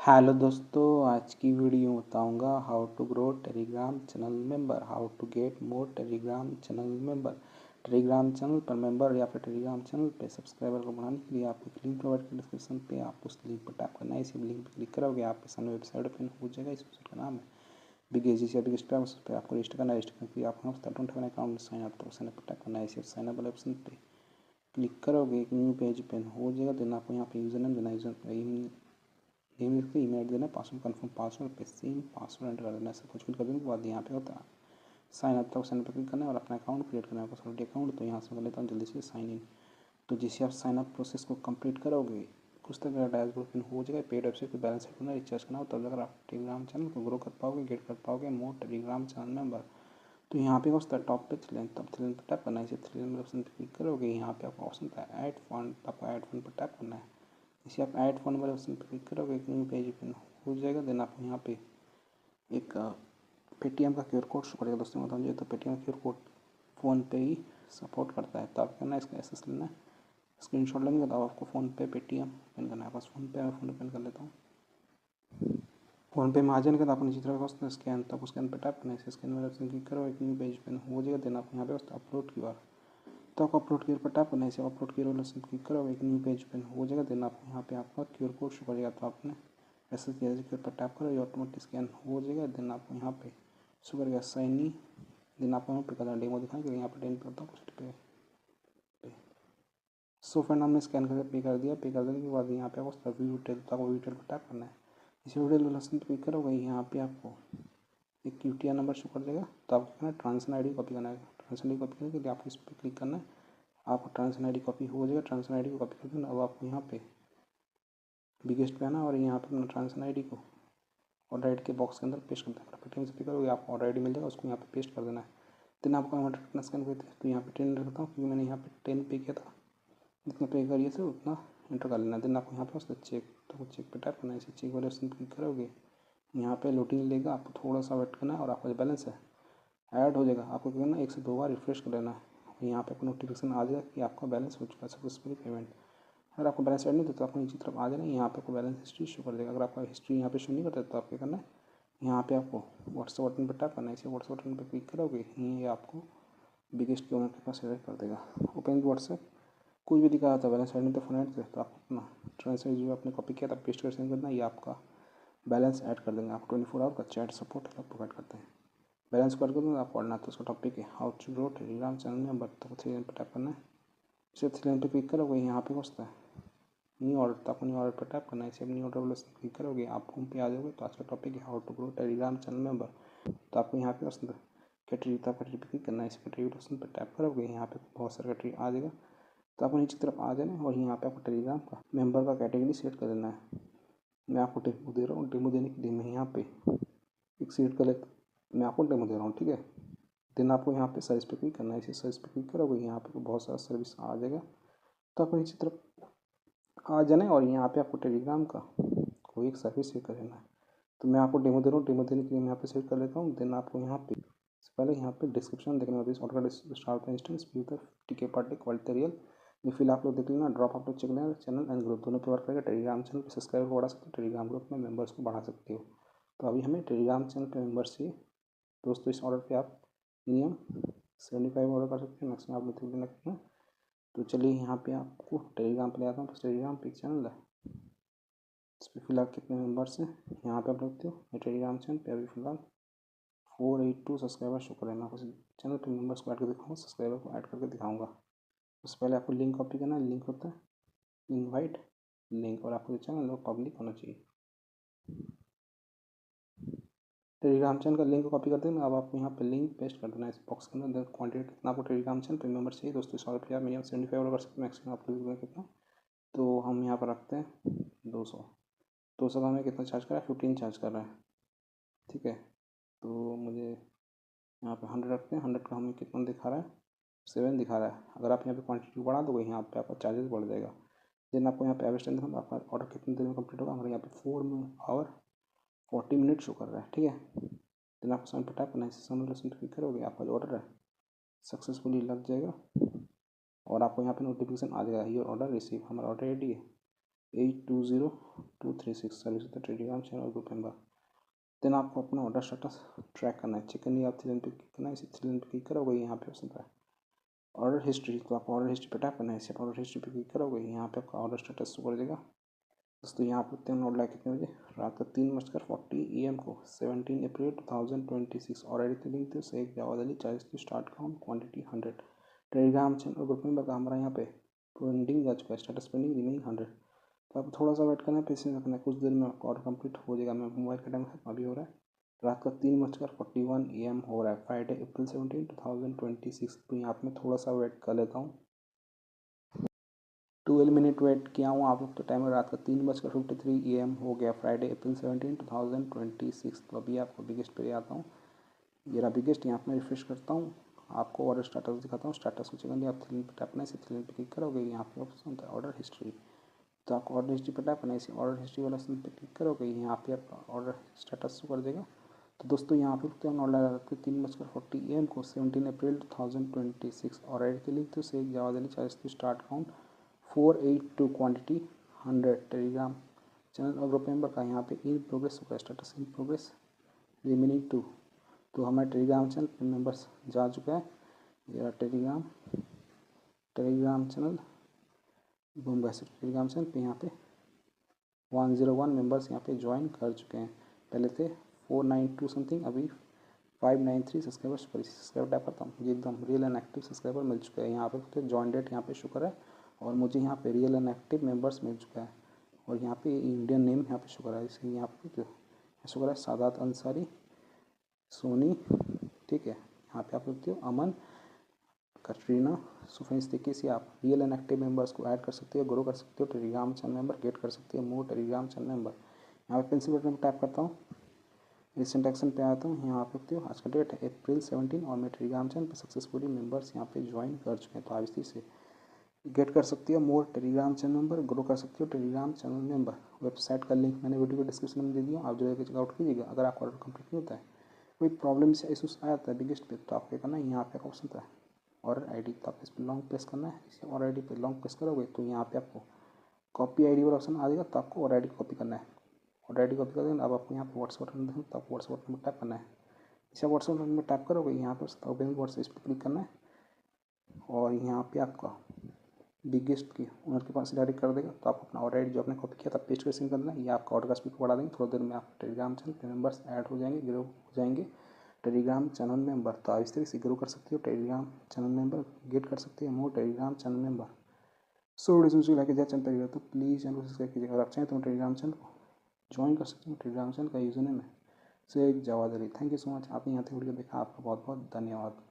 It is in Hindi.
हेलो दोस्तों, आज की वीडियो बताऊंगा how to grow Telegram channel member, how to get more Telegram channel member. Telegram channel पर मेंबर या फिर टेलीग्राम चैनल पे सब्सक्राइबर को बढ़ाने के लिए आपको एक लिंक प्रोवाइड कर डिस्क्रिप्शन पे, आप उस लिंक पर टैप करना है। इसी लिंक पर क्लिक करोगे आपके सामने वेबसाइट ओपन हो जाएगा। इस वेबसाइट का नाम है बिगेजी या बिगेस्ट पे। उस पर आपको रजिस्टर करना है। रजिस्टर करके आपको don't have an account sign up, तो साइन अप पर टैप करना है। इसी साइन अप वाले ऑप्शन पे क्लिक करोगे एक न्यू पेज ओपन हो जाएगा। देन आपको यहाँ पे यूजर नेम देना है, यूजर नेम लिख के ईमेल देना, पासवर्ड कन्फर्म पासवर्ड पे सेम पासवर्ड एंटर कर देना। सब कुछ फिल कर देने के बाद यहाँ पे होता है साइन अप, तक साइन अप क्लिक करना है और अपना अकाउंट क्रिएट करना है। आपका ऑलरेडी अकाउंट, तो यहाँ से कर लेता हूँ जल्दी से साइन इन। तो जैसे आप साइन अप प्रोसेस को कंप्लीट करोगे कुछ तक डैशबोर्ड ओपन हो जाएगा। पेड वेबसाइट पर बैलेंस सेट करना, रिचार्ज करना हो, तब अगर आप टेलीग्राम चैनल को ग्रो कर पाओगे, गेट कर पाओगे मोर टेलीग्राम चैनल मेंबर। तो यहाँ पे होता है टॉप पे थ्री लाइन, तब थ्री लाइन पर टैप करना है। इसे थ्री लाइन ऑप्शन पर क्लिक करोगे, यहाँ पे आपको ऑप्शन था ऐड फंड, आपको ऐड फंड पर टैप करना है। इसे आप ऐड फंड वाले ऑप्शन पर क्लिक करोगे एक न्यू पेज ओपन हो जाएगा। देन आपको यहाँ पे एक पेटीएम का क्यूआर कोड शो करेगा। दोस्तों बताइए, तो पेटीएम का क्यूआर कोड फ़ोन पे ही सपोर्ट करता है, तो आप करना है इसका एसेस लेना है, स्क्रीनशॉट लेंगे तो आपको फ़ोन पे पेटीएम पेन करना है। बस फ़ोन पे, मैं फ़ोन पे पेन कर लेता हूँ। फ़ोन पे में आ जाने के बाद आपको नीचे तरफ होता है स्कैन, तो आपको स्कैन पे टैप करना है। स्कैन वाले ऑप्शन क्लिक करो, एक न्यू पेज ओपन हो जाएगा। देन आपको यहाँ पे होता है अपलोड क्यूआर, तो आपको अपलोड क्यूआर पर टैप करना है। इसे अपलोड क्यूआर वाले ऑप्शन क्लिक करो, एक न्यू पेज ओपन हो जाएगा। देन आपको यहाँ पे आपका क्यूआर कोड शो करेगा, तो आपने ऐसे क्यूआर पर टैप करो, ये ऑटोमेटिक स्कैन हो जाएगा। देन आपको यहाँ पे शो करेगा साइन इन। देन आपको यहाँ पे करना डेमो दिखाएंगे, यहाँ पे 10 पे होता है कुछ पे सो फ्रेंड हमने स्कैन करके पे कर दिया। पे कर देने के बाद यहाँ पे आपको व्यू डिटेल, तो आपको व्यू डिटेल पर टैप करना है। इसी व्यू डिटेल ऑप्शन पर क्लिक करोगे, यहाँ पे आपको एक यूटीआर नंबर शो कर देगा, तो आपको करना है ट्रांजेक्शन आईडी कॉपी करना है। ट्रांजेक्शन आईडी कॉपी करने के लिए आपको इस पर क्लिक करना है। आपको ट्रांजेक्शन आईडी कॉपी हो जाएगा। ट्रांजेक्शन आईडी को कॉपी कर देना। अब आपको यहाँ पे बिगेस्ट पे आना और यहाँ पे अपना ट्रांजेक्शन आईडी को ऑर्डर आईडी के बॉक्स के अंदर पेस्ट कर देना। पेटीएम से पे करोगे आपको ऑर्डर आईडी मिल जाएगा, उसको यहाँ पे पेस्ट कर देना है। देन आपको अमाउंट कितना स्कैन करते हैं, तो यहाँ पे 10 रखता हूँ क्योंकि मैंने यहाँ पे 10 पे किया था। जितना पे करिए थे उतना एंटर कर लेना। देन आपको यहाँ पे उसका चेक, तो चेक पे टैप करना है। इसे चेक वाले ऑप्शन क्लिक करोगे, यहाँ पे लोडिंग लेगा, आपको थोड़ा सा वेट करना है और आपका जो बैलेंस है ऐड हो जाएगा। आपको क्या करना है, 1 से 2 बार रिफ्रेश कर लेना है। यहाँ पे आपको नोटिफिकेशन आ जाएगा कि आपका बैलेंस हो चुका है सक्सेसफुली पेमेंट। अगर आपको बैलेंस ऐड नहीं होता तो आपको नीचे तरफ आ जाना है, यहाँ पे आपको बैलेंस हिस्ट्री शो कर देगा। अगर आपका हिस्ट्री यहाँ पे शो नहीं करता तो आप क्या करना है, यहाँ पे आपको व्हाट्सएप बटन पर टैप करना है। इसे व्हाट्सएप बटन पर क्लिक करोगे, ये आपको बिगेस्ट के ओनर के पास शेयर कर देगा। ओपन व्हाट्सएप, कुछ भी दिखा था बैलेंस ऐड नहीं तो फोन ऐड तो आप अपना ट्रांसफर जो आपने कॉपी किया था पेस्ट कर सेंड करना, ये आपका बैलेंस ऐड कर देंगे। आप 24 आवर का चैट सपोर्ट प्रोवाइड करते हैं। बैलेंस कर दूँगा आप पढ़ना, तो उसका टॉपिक है how to grow Telegram channel में। बट तो थ्री लाइन पर टैप करना है। इसे थ्री लाइन पर क्लिक करोगे, यहाँ पे होता है न्यू ऑर्डर, तो आपको न्यू ऑर्डर पर टैप करना है। इसे न्यू ऑर्डर वाले क्लिक करोगे, आप होम पे आ जाओगे। तो आज का टॉपिक है how to grow Telegram channel member. तो आपको यहाँ पे ऑप्शन कैटेगरी था, कैटेगरी पर क्लिक करना है। इस कैटेगरी ऑप्शन पर टैप करोगे, यहाँ पे बहुत सारा कैटेगरी आ जाएगा। तो आपको नीचे तरफ आ जाना है और यहाँ पे आपको टेलीग्राम का मेंबर का कैटेगरी सेट कर देना है। मैं आपको डेमो दे रहा हूँ, डेमो देने के लिए मैं यहाँ पे एक सेट कर लेता, मैं आपको डेमो दे रहा हूँ, ठीक है। देन आपको यहाँ पे सर्विस पे क्लिक करना है। इसे सर्विस पे क्लिक करोगे, यहाँ पे बहुत सारा सर्विस आ जाएगा। तो आपको नीचे तरफ आ जाना है और यहाँ पे आपको टेलीग्राम का कोई एक सर्विस सेट कर देना है। तो मैं आपको डेमो दे रहा हूँ, डेमो देने के लिए मैं यहाँ पे सेट कर लेता हूँ। देन आपको यहाँ पे पहले यहाँ पे डिस्क्रिप्शन देखना होता है। ऑर्डर स्टार्ट इंस्टेंस फ्यूचर टीके पार्टी क्वालिटी रियल ये फिल आप लोग देख लेना। ड्रॉप आप लोग चेक लेना। चैनल एंड ग्रुप दोनों पे वर्क करेगा। टेलीग्राम चैनल पे सब्सक्राइबर को बढ़ा सकते हो, टेलीग्राम ग्रुप में मेंबर्स को बढ़ा सकते हो। तो अभी हमें टेलीग्राम चैनल पे मेंबर्स चाहिए। दोस्तों इस ऑर्डर पे आप मिनिमम 75 ऑर्डर कर सकते हैं, मैक्सिमम आप लोग 3 रखते हैं। तो चलिए यहाँ पे आपको टेलीग्राम पे ले आता हूँ। तो टेलीग्राम पे एक चैनल है, इस पर फिलहाल कितने मेंबर्स हैं यहाँ पे आप देखते हो। ये टेलीग्राम चैनल पे अभी फिलहाल 482 सब्सक्राइबर शो करें। मैं आपको चैनल पे मेंबर्स को ऐड करके दिखाऊंगा, सब्सक्राइबर को ऐड करके दिखाऊंगा। उससे पहले आपको लिंक कॉपी करना है। लिंक होता है इनवाइट लिंक, और आपको चैनल पब्लिक होना चाहिए। टेलीग्राम चैनल का लिंक कॉपी कर देना। अब आपको यहाँ पे लिंक पेस्ट कर देना है इस बॉक्स के अंदर। क्वांटिटी कितना आपको टेलीग्राम चैनल पे मेंबर चाहिए दोस्तों, 100 रुपया मिनिमम 75 ऑर्डर कर सकते हैं, मैक्सिमम आप लोग कितना, तो हम यहाँ पर रखते हैं 200 का हमें कितना चार्ज कर रहा है, 15 चार्ज कर रहा है, ठीक है। तो मुझे यहाँ पे 100 रखते हैं। 100 का हमें कितना दिखा रहा है, 7 दिखा रहा है। अगर आप यहाँ पे क्वांटिटी बढ़ा दोगे यहाँ पे आपका चार्जेस बढ़ जाएगा। देन आपको यहाँ पे एवरेज टाइम देखना, आपका ऑर्डर कितनी देर में कंप्लीट होगा। हमारे यहाँ पे 4 आवर 40 मिनट शो कर रहा है, ठीक है। देन आपको साइन पर टैप करना है। साइन क्लिक करोगे, आपका जो ऑर्डर है सक्सेसफुली लग जाएगा और आपको यहाँ पे नोटिफिकेशन आ जाएगा योर ऑर्डर रिसीव। हमारा ऑर्डर रेडी है। 820236 service the Telegram channel group member. Then आपको अपना ऑर्डर स्टेटस ट्रैक करना है। चिकन या आप 3 लाइन पे क्लिक करना है, इसी 3 लाइन पे क्लिक करोगे यहाँ पे ऑप्शन पर ऑर्डर हिस्ट्री, तो आपको ऑर्डर हिस्ट्री पे टैप करना है। इसे ऑर्डर हिस्ट्री पे क्लिक करोगे यहाँ पे आपका ऑर्डर स्टेटस शो कर देगा। दोस्तों यहाँ पे उतने ऑर्डर लाइक कितने बजे, रात का 3:40 AM को 17 अप्रैल 2026 ऑलरेडी लिंक थे से एक जावा दली charge to start count quantity 100 Telegram channel group member का हमारा यहाँ पे पेंडिंग जा चुका है, स्टेटस पेंडिंग रिमेनिंग 100। तो आपको थोड़ा सा वेट करना है, पेशेंस रखना है, कुछ देर में आपका ऑर्डर कंप्लीट हो जाएगा। मैं मोबाइल का टाइम अभी हो रहा है रात का 3:41 AM हो रहा है, फ्राइडे अप्रैल 17 2026। तो यहाँ पे मैं थोड़ा सा वेट कर लेता हूँ, 12 मिनट वेट किया हूँ आप लोग। तो टाइम रात का 3:53 AM हो गया, फ्राइडे अप्रैल 17 2026। तो अभी आपको बिगेस्ट पे आता हूँ, ये रहा बिगेस्ट। यहाँ पे मैं रिफ्रेश करता हूँ, आपको ऑर्डर स्टेटस दिखाता हूँ। स्टेटस को चेक करने आप 3 लाइन पे टैप करना है, इसे 3 लाइन पे क्लिक करोगे यहाँ पे ऑप्शन होता है ऑर्डर हिस्ट्री। तो आपको ऑर्डर हिस्ट्री पे टैप करना है, इसे ऑर्डर हिस्ट्री वाला ऑप्शन पे क्लिक करोगे यहाँ पे आपका ऑर्डर स्टेटस शो कर देगा। तो दोस्तों यहाँ पे ऑर्डर लगा के 3:40 AM को 17 अप्रैल 2026 और एड के लिंक तो से जावा दिल्ली charge to start count 482 quantity 100 Telegram channel और ग्रुप मेंबर का यहाँ पे इन प्रोग्रेस होगा, स्टेटस इन प्रोग्रेस रिमेनिंग 2। तो हमारे टेलीग्राम चैनल मेंबर्स जा चुका है, ये टेलीग्राम चैनल बूम वैसे टेलीग्राम चैनल पे यहाँ पे 101 मेंबर्स यहाँ पे ज्वाइन कर चुके हैं। पहले थे 492 समथिंग, अभी 593 सब्सक्राइबर्स पर सब्सक्राइबर टैप करता हूँ, मुझे एकदम रियल एंड एक्टिव सब्सक्राइबर मिल चुका है। यहाँ पे जॉइन डेट यहाँ पे शुक्र है और मुझे यहाँ पे रियल एंड एक्टिव मेंबर्स मिल चुका है। और यहाँ पे इंडियन नेम यहाँ पे शुक्र है, इसलिए यहाँ पे शुक्र है सादात अंसारी सोनी, ठीक है। यहाँ पे आप देखते हो अमन कटरीना सुफें, इस तरीके से आप रियल एंड एक्टिव मेंबर्स को ऐड कर सकते हो, ग्रो कर सकते हो, टेलीग्राम चैनल मेंबर गेट कर सकते हो, मोर टेलीग्राम चैनल मेंबर। यहाँ पे पेंसिल बटन पर टैप करता हूँ, रिसेंट एक्शन पे आता हूँ। यहाँ आप देखते हो आज का डेट है अप्रैल 17 और मैं टेलीग्राम चैनल पे सक्सेसफुली मेंबर्स यहाँ पे ज्वाइन कर चुके हैं। तो आप इसी से गेट कर सकती हो more Telegram channel member, grow कर सकते हो टेलीग्राम चैनल मेंबर। वेबसाइट का लिंक मैंने वीडियो के डिस्क्रिप्शन में दे दिया, आप जो है चेकआउट कीजिएगा। अगर आपका ऑर्डर कंप्लीट नहीं होता है, कोई प्रॉब्लम से इशूज आया था बिगेस्ट पे, तो आप क्या करना है, यहाँ पे ऑप्शन था ऑर्डर आईडी, तो आप इस पर लॉन्ग प्रेस करना है। इसे ऑर्डर आईडी पे लॉन्ग प्रेस करोगे तो यहाँ पे आपको कॉपी आईडी वाला ऑप्शन आ जाएगा, तो आपको ऑर्डर आईडी कॉपी करना है। ऑर्डर आईडी कॉपी कर देंगे, अब आपको यहाँ पे व्हाट्सएप बटन देखें तो आपको व्हाट्सएप बटन पर टैप करना है। इसे व्हाट्सएप बटन पर टैप करोगे यहाँ पर ओपन व्हाट्सएप इस पर क्लिक करना है और यहाँ पे आपका बिगेस्ट की ओनर के पास डायरेक्ट कर देगा। तो आप अपना ऑर्डर आईडी जो आपने कॉपी किया था पेस्ट कर सेंड कर देना, ये आपका ऑर्डर का स्पीड बढ़ा देंगे। थोड़ी देर में आप टेलीग्राम चैनल पे मेंबर्स ऐड हो जाएंगे, ग्रो हो जाएंगे टेलीग्राम चैनल मेंबर। तो आप इस तरीके से ग्रो कर सकते हो टेलीग्राम चैनल मेंबर, गेट कर सकते हो more Telegram channel member. So video like जाए चैनल पर, तो प्लीज़ चैनल को सब्सक्राइब कीजिएगा। अगर आप चाहें तो टेलीग्राम चैनल को ज्वाइन कर सकते हो, टेलीग्राम चैनल का यूज़र नेम है Sheikh Jawad Ali. Thank you so much, आपने यहाँ तक वीडियो देखा, आपका बहुत बहुत धन्यवाद।